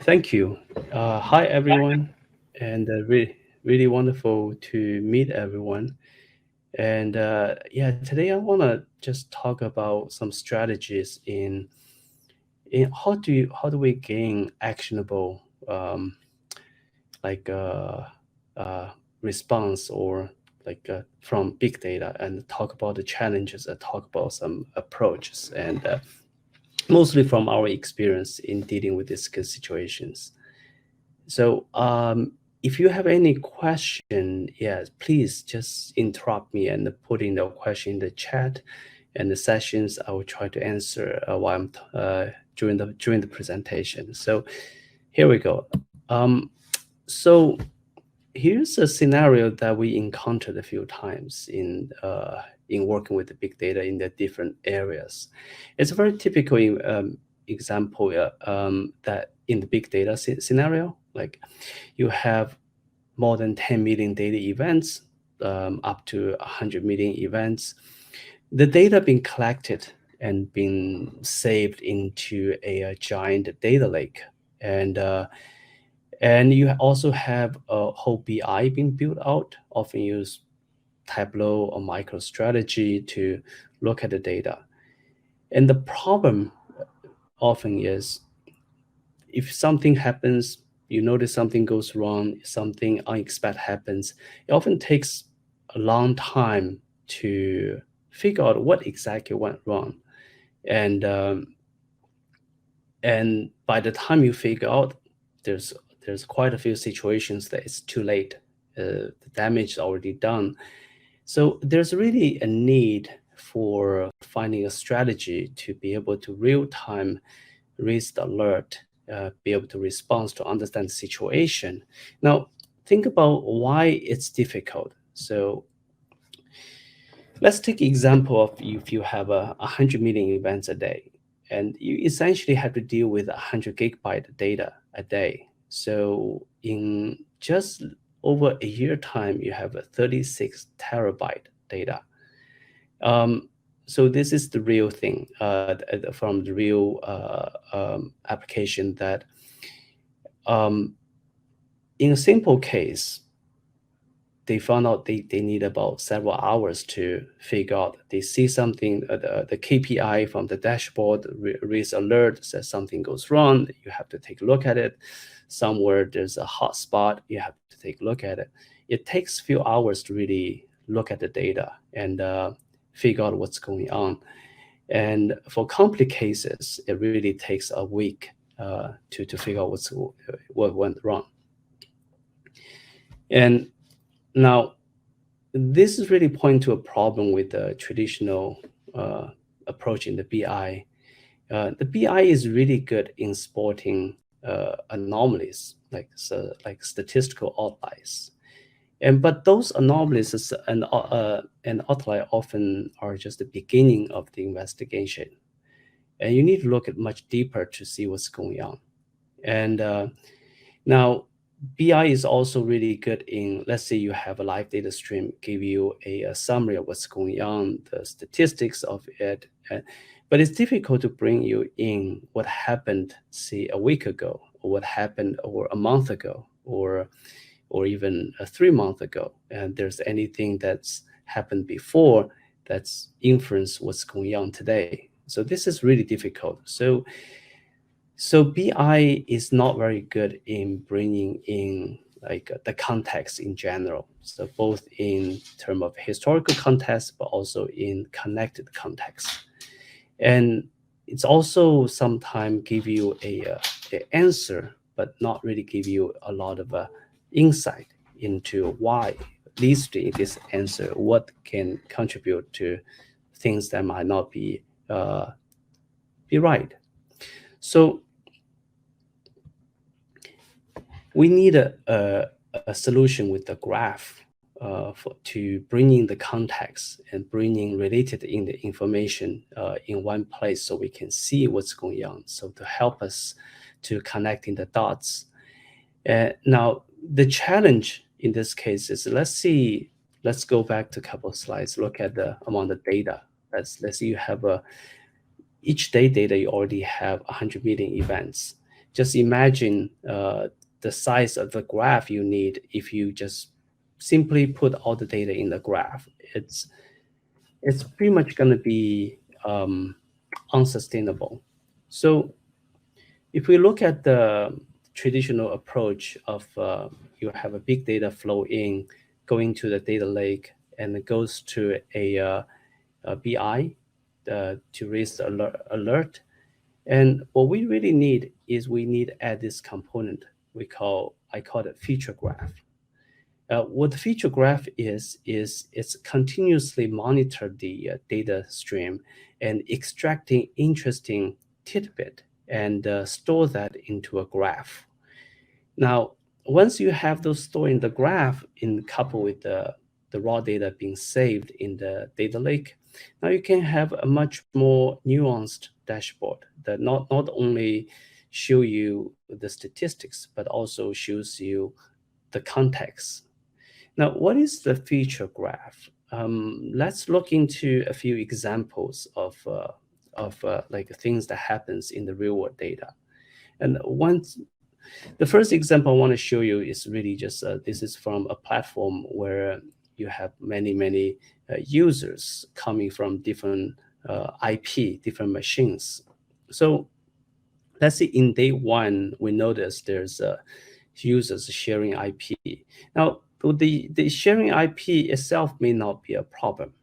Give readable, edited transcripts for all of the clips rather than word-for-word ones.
Thank you. Hi, everyone, and really wonderful to meet everyone. And yeah, today I want to just talk about some strategies in how do we gain actionable like uh, response or from big data, and talk about the challenges and talk about some approaches, and mostly from our experience in dealing with these situations. So if you have any question, yes, please just interrupt me and put in the question in the chat. And the sessions I will try to answer while during the presentation. So here we go. So here's a scenario that we encountered a few times in working with the big data in the different areas. It's a very typical example that in the big data scenario, like you have more than 10 million data events, up to 100 million events. The data being collected and being saved into a giant data lake, and and you also have a whole BI being built out, often use Tableau or MicroStrategy to look at the data. And the problem often is if something happens, you notice something goes wrong, something unexpected happens, it often takes a long time to figure out what exactly went wrong. And and by the time you figure out, there's there's quite a few situations that it's too late. The damage is already done. So there's really a need for finding a strategy to be able to real time raise the alert, be able to respond to understand the situation. Now, think about why it's difficult. So let's take example of if you have 100 million events a day, and you essentially have to deal with 100 gigabyte data a day. So in just over a year time, you have a 36 terabyte data. Um, so this is the real thing from the real application that um, in a simple case, they found out they need about several hours to figure out. They see something, the KPI from the dashboard raise alert, says something goes wrong. You have to take a look at it. Somewhere there's a hot spot, you have to take a look at it. It takes a few hours to really look at the data and figure out what's going on. And for complex cases, it really takes a week to figure out what went wrong. And now, this is really pointing to a problem with the traditional approach in the BI. The BI is really good in spotting anomalies, like statistical outliers. But those anomalies and outlier often are just the beginning of the investigation. And you need to look at much deeper to see what's going on. And now, BI is also really good in, let's say you have a live data stream, give you a summary of what's going on, the statistics of it. But it's difficult to bring you in what happened, say, a week ago, or what happened or a month ago, or even 3 months ago. And there's anything that's happened before that's influenced what's going on today. So this is really difficult. So BI is not very good in bringing in the context in general. So both in terms of historical context, but also in connected context. And it's also sometimes give you a answer, but not really give you a lot of insight into why leads to this answer, what can contribute to things that might not be right. So we need a solution with the graph to bring in the context and bringing related in the information in one place so we can see what's going on. So to help us to connecting the dots. Now, the challenge in this case is, let's go back to a couple of slides, look at the amount of data. Let's say you have each day data, you already have 100 million events. just imagine the size of the graph you need if you just simply put all the data in the graph. It's it's pretty much going to be um, unsustainable. So if we look at the traditional approach of you have a big data flow in, going to the data lake, and it goes to a BI to raise the alert. And what we really need is we need to add this component I call it feature graph. What the feature graph is it's continuously monitor the data stream and extracting interesting tidbit and store that into a graph. Now, once you have those stored in the graph in coupled with the raw data being saved in the data lake, now you can have a much more nuanced dashboard that not only show you the statistics, but also shows you the context. Now, what is the feature graph? Let's look into a few examples of like things that happens in the real world data. And the first example I want to show you is really just this is from a platform where you have many users coming from different IP, different machines. So let's say in day one, we notice there's users sharing IP. Now, the sharing IP itself may not be a problem,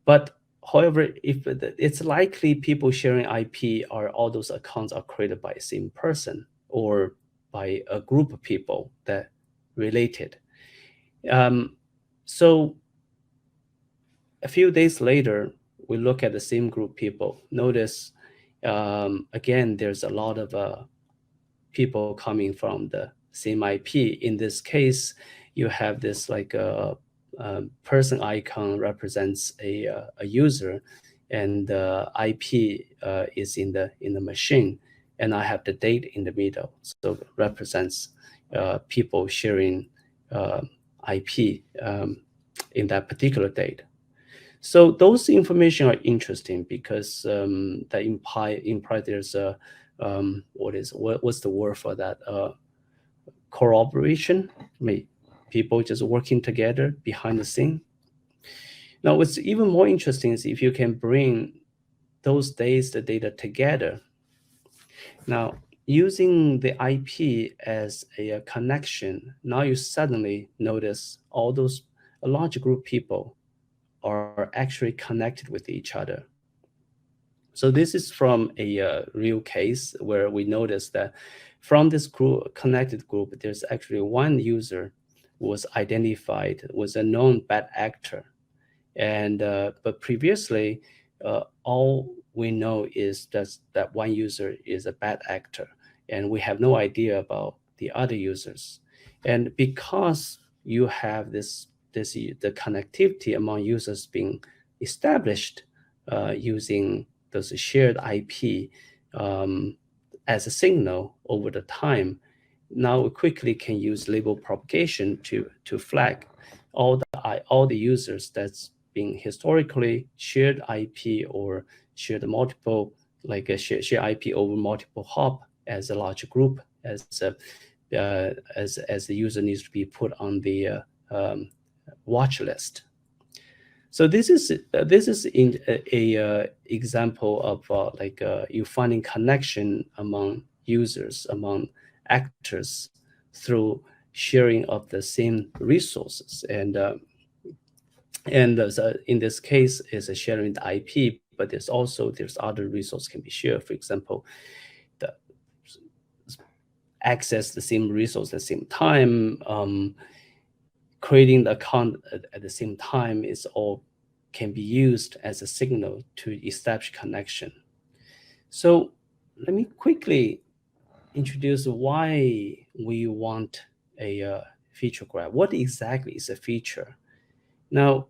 but however, if it's likely people sharing IP are all those accounts are created by the same person or by a group of people that related. Um, so a few days later, we look at the same group people. Notice again, there's a lot of people coming from the same IP. In this case, you have this like a person icon represents a user, and the IP is in the machine, and I have the date in the middle, so it represents people sharing uh, IP in that particular date. So those information are interesting because that imply there's a what's the word for that corroboration. I mean, people just working together behind the scene. Now, what's even more interesting is if you can bring those days the data together. Now, using the IP as a connection, now you suddenly notice all those a large group of people are actually connected with each other. So this is from a real case where we noticed that from this group, connected group, there's actually one user was identified was a known bad actor, and but previously, all we know is that one user is a bad actor, and we have no idea about the other users. And because you have this the connectivity among users being established using those shared IP um, as a signal over the time, now we quickly can use label propagation to flag all the users that's being historically shared IP or shared multiple like a share IP over multiple hop as a large group as the user needs to be put on the watch list. So this is in a example of you finding connection among users, among actors through sharing of the same resources. And so in this case is sharing the IP, but there's other resources can be shared. For example, the access the same resource at the same time, creating the account at the same time is all can be used as a signal to establish connection. So let me quickly introduce why we want a feature graph. What exactly is a feature? Now,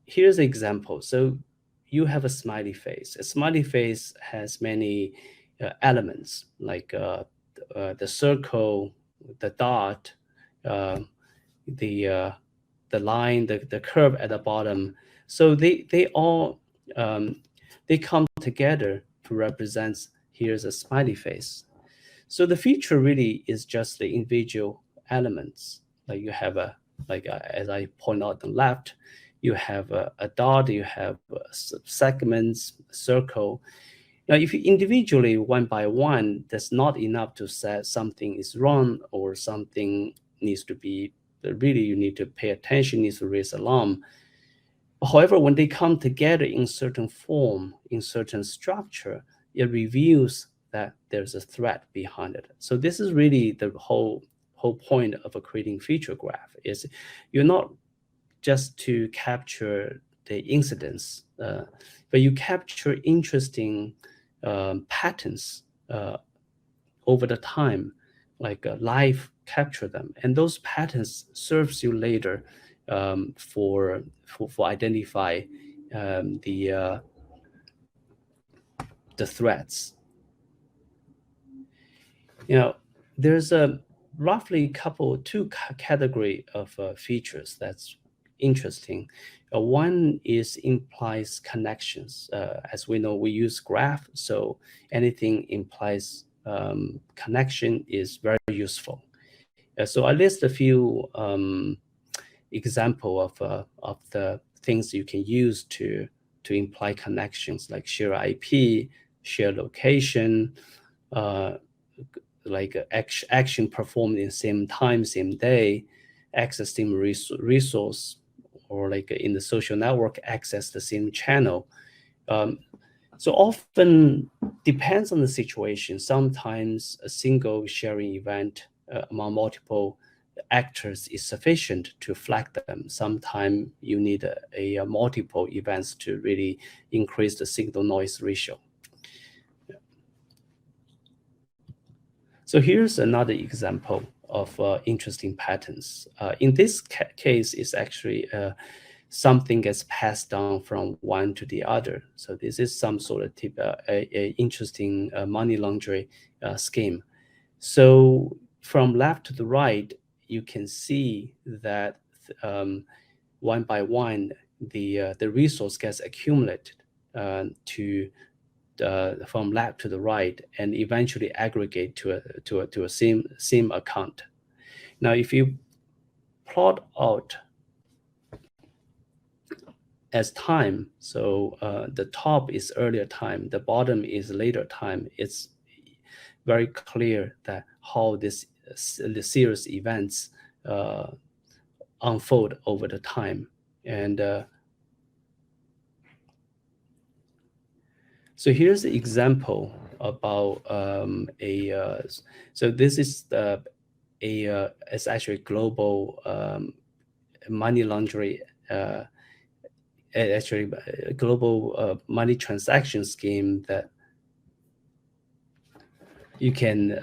here's an example. So you have a smiley face. A smiley face has many elements like the circle, the dot, uh, the uh, the line, the curve at the bottom. So they all they come together to represent here's a smiley face. So the feature really is just the individual elements. Like you have a, like as I point out on the left, you have a dot, you have segments, circle. Now, if you individually one by one, that's not enough to say something is wrong or something needs to be, really you need to pay attention, needs to raise alarm. However, when they come together in certain form, in certain structure, it reveals that there's a threat behind it. So this is really the whole point of a creating feature graph is you're not just to capture the incidents, but you capture interesting patterns over the time, like live capture them, and those patterns serves you later for identify the threats. You know, there's a roughly two category of features that's interesting. One is implies connections. As we know, we use graph, so anything implies connection is very useful. So I list a few example of the things you can use to imply connections, like share IP, share location, uh, like action performed in same time, same day, access same resource, or like in the social network, access the same channel. Um, so often depends on the situation. Sometimes a single sharing event among multiple actors is sufficient to flag them. Sometimes you need a multiple events to really increase the signal noise ratio. So here's another example of interesting patterns. In this case, it's actually something gets passed down from one to the other. So this is some sort of a interesting money laundering scheme. So from left to the right, you can see that one by one, the resource gets accumulated to from left to the right and eventually aggregate to a same account. Now, if you plot out as time, so the top is earlier time, the bottom is later time, it's very clear that how the series events unfold over the time. And so here's an example about so this is it's actually global money laundering, actually a global money transaction scheme that you can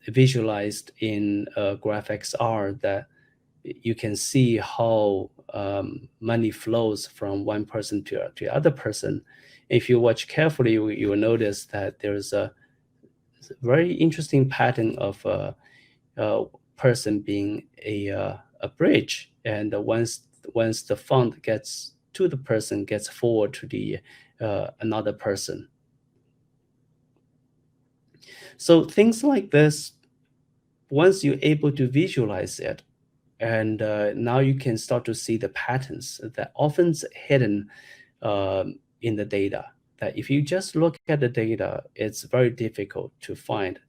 visualize in GraphXR, that you can see how money flows from one person to the other person. If you watch carefully, you will notice that there's a very interesting pattern of a person being a bridge, and once the fund gets to the person, gets forward to the another person. So things like this, once you're able to visualize it, and now you can start to see the patterns that often hidden in the data. That if you just look at the data, it's very difficult to find,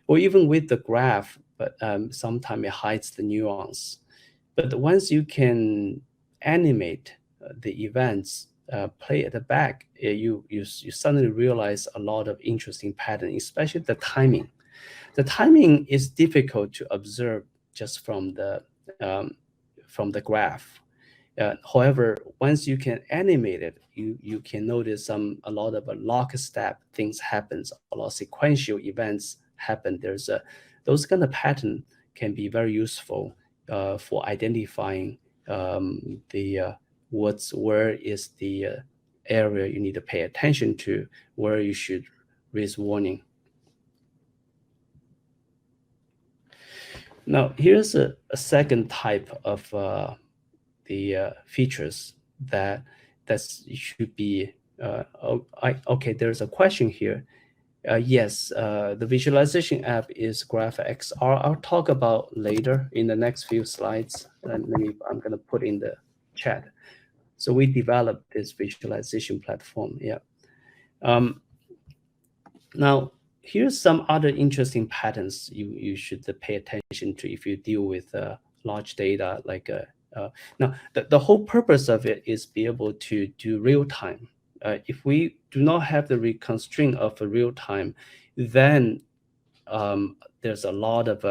or even with the graph, but sometimes it hides the nuance. But once you can animate the events, play at the back, you suddenly realize a lot of interesting patterns, especially the timing. The timing is difficult to observe just from the graph. However, once you can animate it, you can notice a lot of lockstep things happens, a lot of sequential events happen. Those kind of pattern can be very useful for identifying where is the area you need to pay attention to, where you should raise warning. Now, here's a second type of the features that should be okay. There's a question here. Yes, the visualization app is GraphXR. I'll talk about later in the next few slides. I'm gonna put in the chat. So we developed this visualization platform. Yeah. Um, Now, here's some other interesting patterns you should pay attention to if you deal with large data. Now, the whole purpose of it is be able to do real time. If we do not have the constraint of a real time, then there's a lot of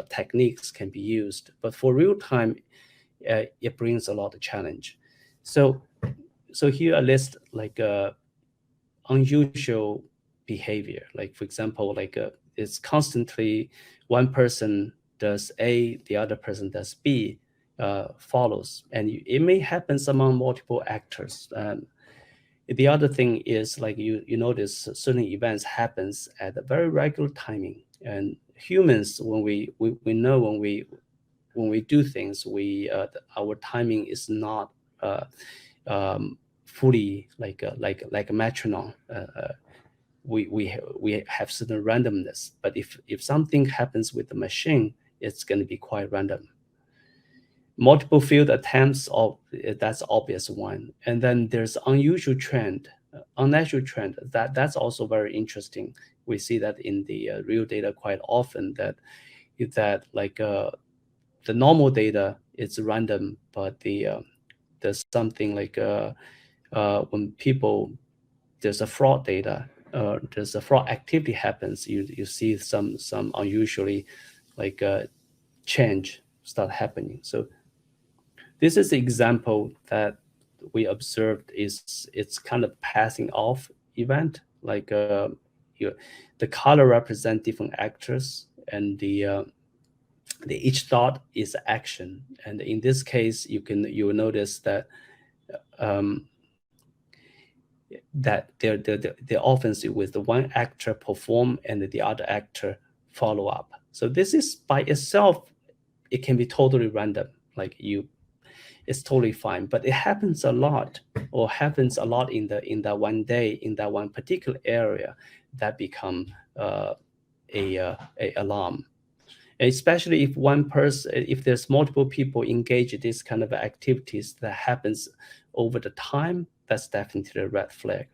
techniques can be used. But for real time, it brings a lot of challenge. So, so here a list unusual behavior. Like for example, it's constantly one person does A, the other person does B, follows, and it may happen among multiple actors. The other thing is like you notice certain events happens at a very regular timing, and humans we know when we do things our timing is not uh, um, fully like a metronome. We have certain randomness, but if something happens with the machine, it's going to be quite random. Multiple field attempts, of that's obvious one, and then there's unusual trend, unnatural trend. That's also very interesting. We see that in the real data quite often that the normal data is random, but there's something when people there's a fraud data, there's a fraud activity happens, you see some unusually like change start happening. So this is the example that we observed is it's kind of passing off event. You, the color represent different actors, and the each dot is action. And in this case, you will notice that um, they're often with the one actor perform and the other actor follow up. So this is by itself, it can be totally random. It's totally fine, but it happens a lot, or happens a lot in that one day in that one particular area that become a alarm. Especially if one person, if there's multiple people engage in this kind of activities that happens over the time, that's definitely a red flag.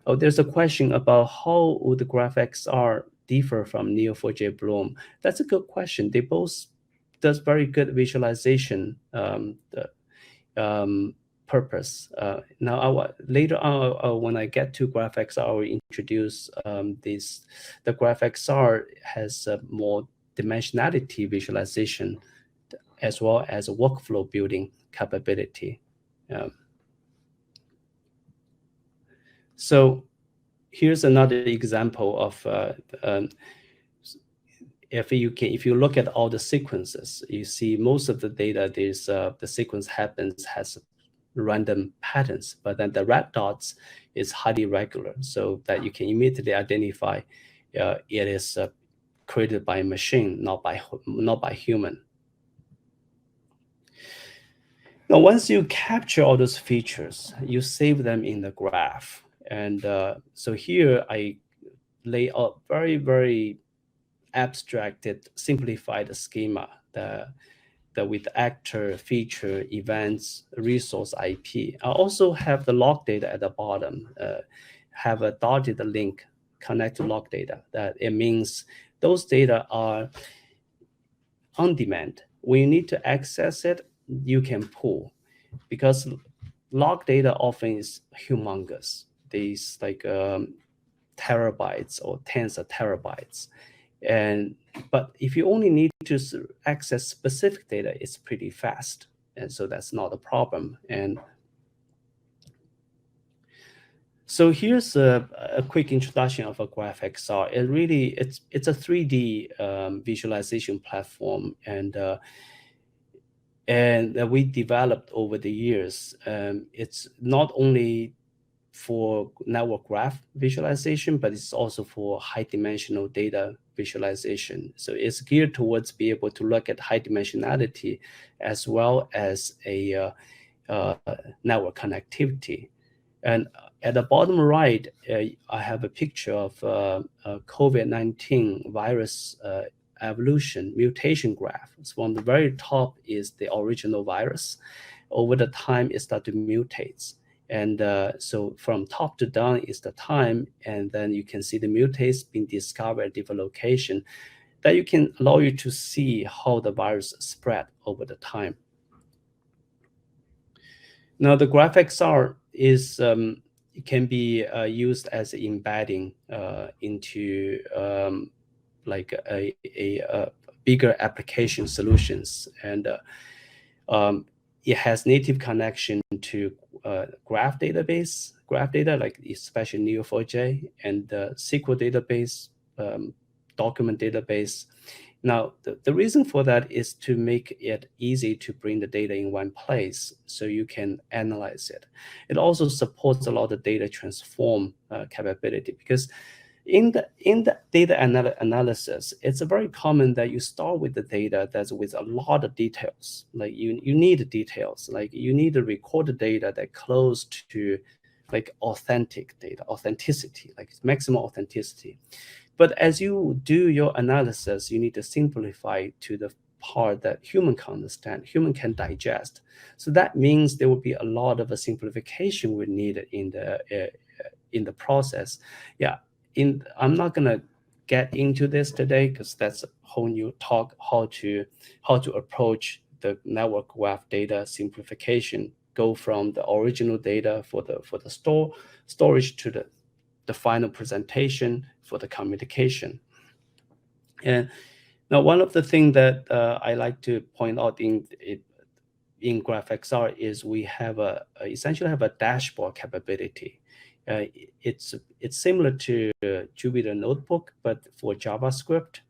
Oh, there's a question about how would the GraphXR differ from Neo4j Bloom. That's a good question. They both does very good visualization um, purpose. Now, later on, when I get to GraphXR, I will introduce this. The GraphXR has more dimensionality visualization as well as a workflow building capability. Um, so here's another example of if you look at all the sequences, you see most of the data, the sequence has random patterns, but then the red dots is highly regular, so that you can immediately identify it is created by a machine, not by human. Now, once you capture all those features, you save them in the graph, and so here I lay out very abstracted, simplified schema that with actor, feature, events, resource IP. I also have the log data at the bottom, have a dotted link connect to log data. That it means those data are on demand. When you need to access it, you can pull, because log data often is humongous. These terabytes or tens of terabytes. But if you only need to access specific data, it's pretty fast, and so that's not a problem. And so here's a quick introduction of a GraphXR. It's a 3D visualization platform, and that we developed over the years. It's not only for network graph visualization, but it's also for high dimensional data visualization. So it's geared towards be able to look at high dimensionality as well as a network connectivity. And at the bottom right, I have a picture of COVID-19 virus evolution mutation graph. So on the very top is the original virus. Over the time, it starts to mutate. And so from top to down is the time, and then you can see the mutates being discovered at different location that you can allow you to see how the virus spread over the time. Now the GraphXR is it can be used as embedding into like a bigger application solutions, and um, it has native connection to graph data like especially Neo4j, and SQL database, document database. Now, the reason for that is to make it easy to bring the data in one place so you can analyze it. It also supports a lot of data transform capability, because in the data analysis, it's very common that you start with the data that's with a lot of details. Like you need details, like you need to record the data that close to like authentic data, authenticity, like maximum authenticity. But as you do your analysis, you need to simplify to the part that human can understand, human can digest. So that means there will be a lot of a simplification we need in the process. Yeah, I'm not gonna get into this today because that's a whole new talk how to approach the network graph data simplification, go from the original data for the storage to the final presentation for the communication. And now one of the things that I like to point out in GraphXR is we have essentially have a dashboard capability. It's similar to Jupyter Notebook, but for JavaScript,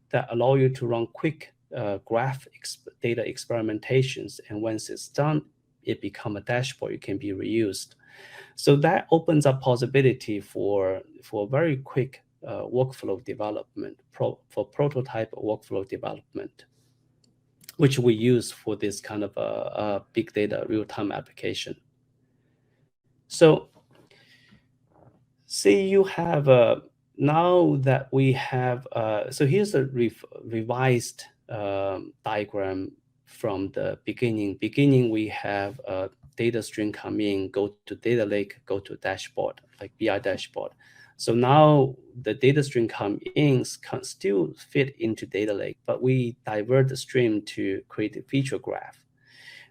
that allow you to run quick data experimentations. And once it's done, it become a dashboard. It can be reused. So that opens up possibility for very quick workflow development, for prototype workflow development, which we use for this kind of a big data real-time application. So say you have now that we have, so here's a revised diagram from the beginning. We have a data stream come in, go to data lake, go to dashboard, like BI dashboard. So now the data stream come in can still fit into data lake, but we divert the stream to create a feature graph.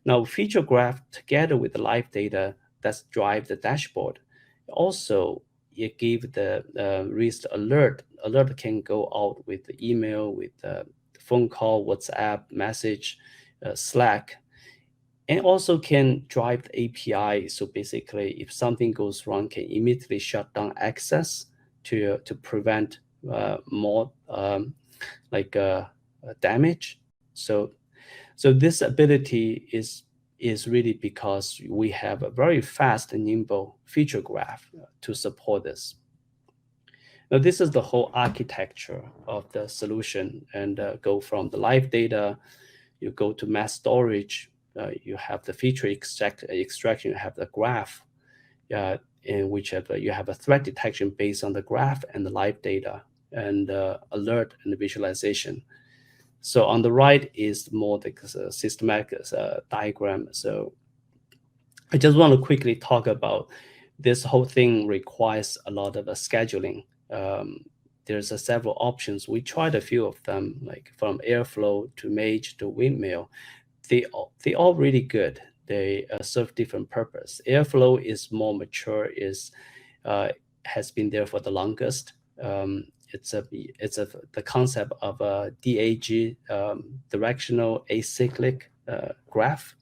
Now feature graph together with the live data that drive the dashboard. Also, it give the risk alert. Alert can go out with the email, with the phone call, WhatsApp, message, Slack, and also can drive the API. So basically, if something goes wrong, can immediately shut down access to prevent more damage. So this ability is really because we have a very fast and nimble feature graph to support this. Now, this is the whole architecture of the solution, and go from the live data, you go to mass storage, you have the feature extraction, you have the graph, in which you have a threat detection based on the graph and the live data, and alert and visualization. So on the right is more the systematic diagram. So I just want to quickly talk about this whole thing requires a lot of scheduling. There's several options. We tried a few of them, like from Airflow to Mage to Windmill. They all really good. They serve different purpose. Airflow is more mature, has been there for the longest. It's the concept of a DAG, directional acyclic graph.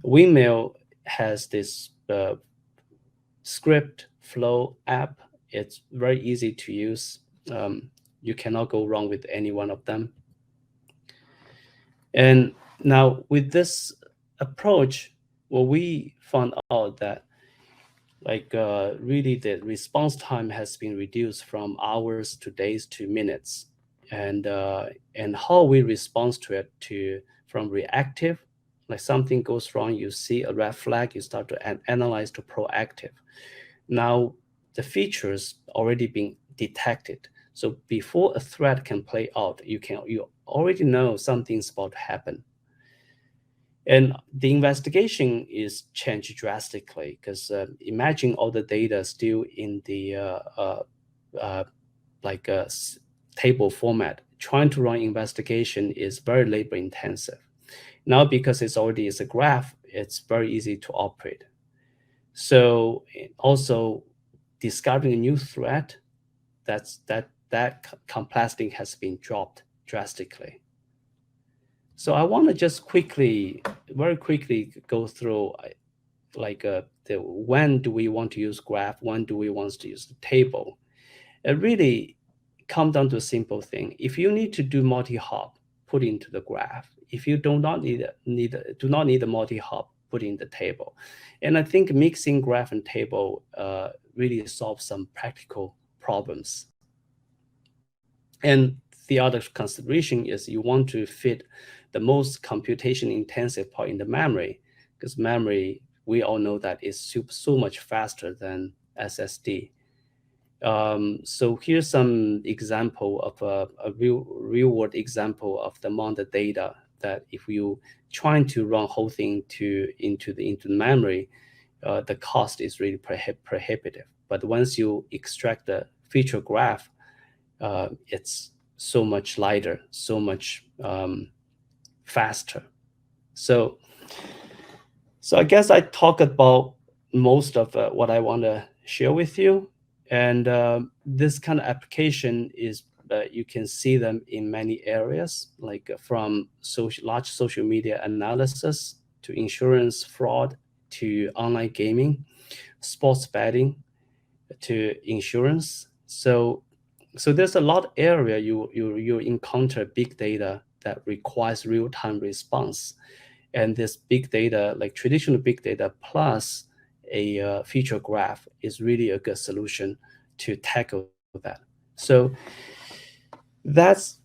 Windmill has this script flow app. It's very easy to use. You cannot go wrong with any one of them. And now with this approach, well, we found out that really the response time has been reduced from hours to days to minutes, and how we respond to it from reactive Like something goes wrong, you see a red flag, you start to analyze to proactive. Now the features already been detected. So before a threat can play out, you already know something's about to happen. And the investigation is changed drastically because imagine all the data still in the uh, like a table format. Trying to run investigation is very labor intensive. Now because it's already is a graph, it's very easy to operate. So also discovering a new threat, that complexity has been dropped drastically. So I want to just very quickly go through when do we want to use graph, when do we want to use the table. It really come down to a simple thing. If you need to do multi-hop, put into the graph. If you do not need a multi-hop, put in the table. And I think mixing graph and table really solves some practical problems. And the other consideration is you want to fit the most computation intensive part in the memory, because memory, we all know that is so much faster than SSD. So here's some example of a real world example of the amount of data that if you trying to run whole thing into the memory, the cost is really prohibitive. But once you extract the feature graph, it's so much lighter, so much faster. So I guess I talk about most of what I want to share with you. And this kind of application is you can see them in many areas, like from large social media analysis to insurance fraud to online gaming, sports betting to insurance. So there's a lot of area you encounter big data that requires real-time response. And this big data, like traditional big data plus a feature graph, is really a good solution to tackle that. So that's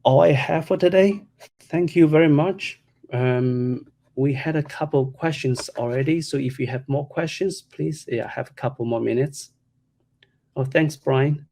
all I have for today. Thank you very much. We had a couple questions already, so if you have more questions, please, yeah, have a couple more minutes. Oh, thanks, Brian.